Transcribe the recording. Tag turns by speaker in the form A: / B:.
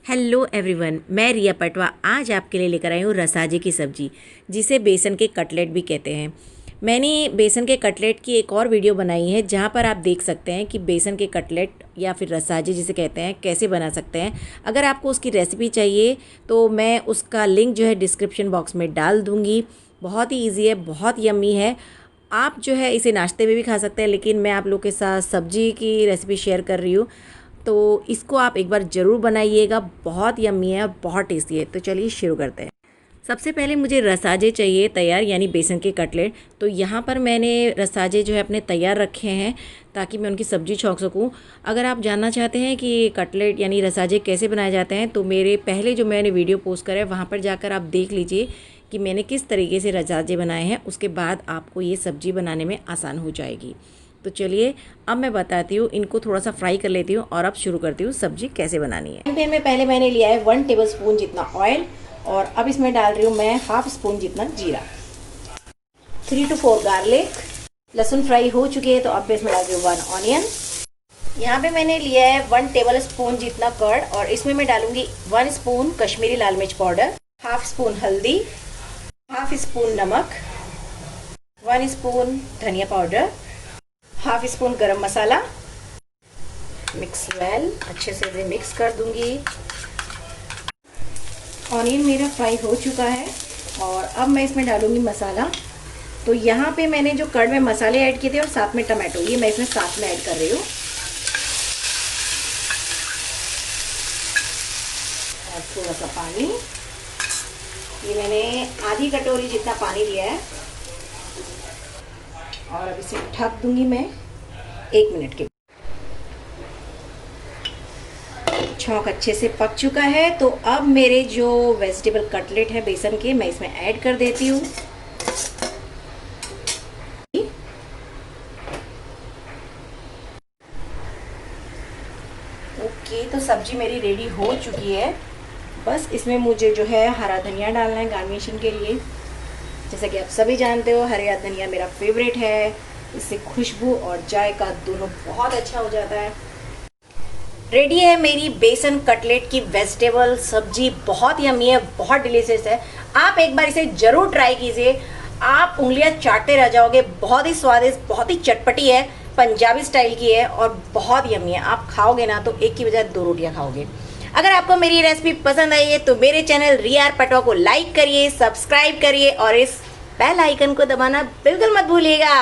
A: Hello everyone, मैं रिया पटवा आज आपके लिए लेकर आई हूँ रसाजे की सब्ज़ी, जिसे बेसन के कटलेट भी कहते हैं। मैंने बेसन के कटलेट की एक और वीडियो बनाई है जहाँ पर आप देख सकते हैं कि बेसन के कटलेट या फिर रसाजे जिसे कहते हैं कैसे बना सकते हैं। अगर आपको उसकी रेसिपी चाहिए तो मैं उसका लिंक जो है डिस्क्रिप्शन बॉक्स में डाल दूँगी। बहुत ही ईजी है, बहुत यम्मी है। आप जो है इसे नाश्ते में भी खा सकते हैं, लेकिन मैं आप लोग के साथ सब्ज़ी की रेसिपी शेयर कर रही हूँ, तो इसको आप एक बार ज़रूर बनाइएगा। बहुत यम्मी है और बहुत टेस्टी है। तो चलिए शुरू करते हैं। सबसे पहले मुझे रसाजे चाहिए तैयार, यानी बेसन के कटलेट। तो यहाँ पर मैंने रसाजे जो है अपने तैयार रखे हैं ताकि मैं उनकी सब्ज़ी छौंक सकूँ। अगर आप जानना चाहते हैं कि कटलेट यानी रसाजे कैसे बनाए जाते हैं तो मेरे पहले जो मैंने वीडियो पोस्ट करा है वहाँ पर जाकर आप देख लीजिए कि मैंने किस तरीके से रसाजे बनाए हैं। उसके बाद आपको ये सब्ज़ी बनाने में आसान हो जाएगी। तो चलिए अब मैं बताती हूँ, इनको थोड़ा सा फ्राई कर लेती हूँ और अब शुरू करती हूँ सब्जी कैसे बनानी है। पैन में पहले मैंने लिया है 1 टेबलस्पून जितना ऑयल और अब इसमें डाल रही हूँ मैं हाफ स्पून जितना जीरा, 3 to 4 गार्लिक। लहसुन फ्राई हो चुकी है तो अब इसमें डाल रही हूँ 1 ऑनियन। यहाँ पे मैंने लिया है 1 टेबलस्पून जितना कर्ड और इसमें मैं डालूंगी 1 स्पून कश्मीरी लाल मिर्च पाउडर, हाफ स्पून हल्दी, हाफ स्पून नमक, 1 स्पून धनिया पाउडर, हाफ स्पून गरम मसाला। मिक्स वेल, अच्छे से इसे मिक्स कर दूंगी। ऑनियन मेरा फ्राई हो चुका है और अब मैं इसमें डालूंगी मसाला। तो यहाँ पे मैंने जो कर्ड में मसाले ऐड किए थे और साथ में टमाटो, ये मैं इसमें साथ में ऐड कर रही हूँ। और थोड़ा सा पानी, ये मैंने आधी कटोरी जितना पानी लिया है और अब इसे ढक दूंगी मैं 1 मिनट के। छौंक अच्छे से पक चुका है तो अब मेरे जो वेजिटेबल कटलेट है बेसन के, मैं इसमें ऐड कर देती हूँ। ओके, तो सब्जी मेरी रेडी हो चुकी है। बस इसमें मुझे जो है हरा धनिया डालना है गार्निशिंग के लिए। जैसा कि आप सभी जानते हो हरा धनिया मेरा फेवरेट है। इससे खुशबू और जायका दोनों बहुत अच्छा हो जाता है। रेडी है मेरी बेसन कटलेट की वेजिटेबल सब्जी। बहुत यम्मी है, बहुत डिलीशियस है। आप एक बार इसे ज़रूर ट्राई कीजिए, आप उंगलियां चाटते रह जाओगे। बहुत ही स्वादिष्ट, बहुत ही चटपटी है, पंजाबी स्टाइल की है और बहुत यम्मी है। आप खाओगे ना तो एक की बजाय 2 रोटियां खाओगे। अगर आपको मेरी रेसिपी पसंद आई है तो मेरे चैनल रिया पटवा को लाइक करिए, सब्सक्राइब करिए और इस बेल आइकन को दबाना बिल्कुल मत भूलिएगा।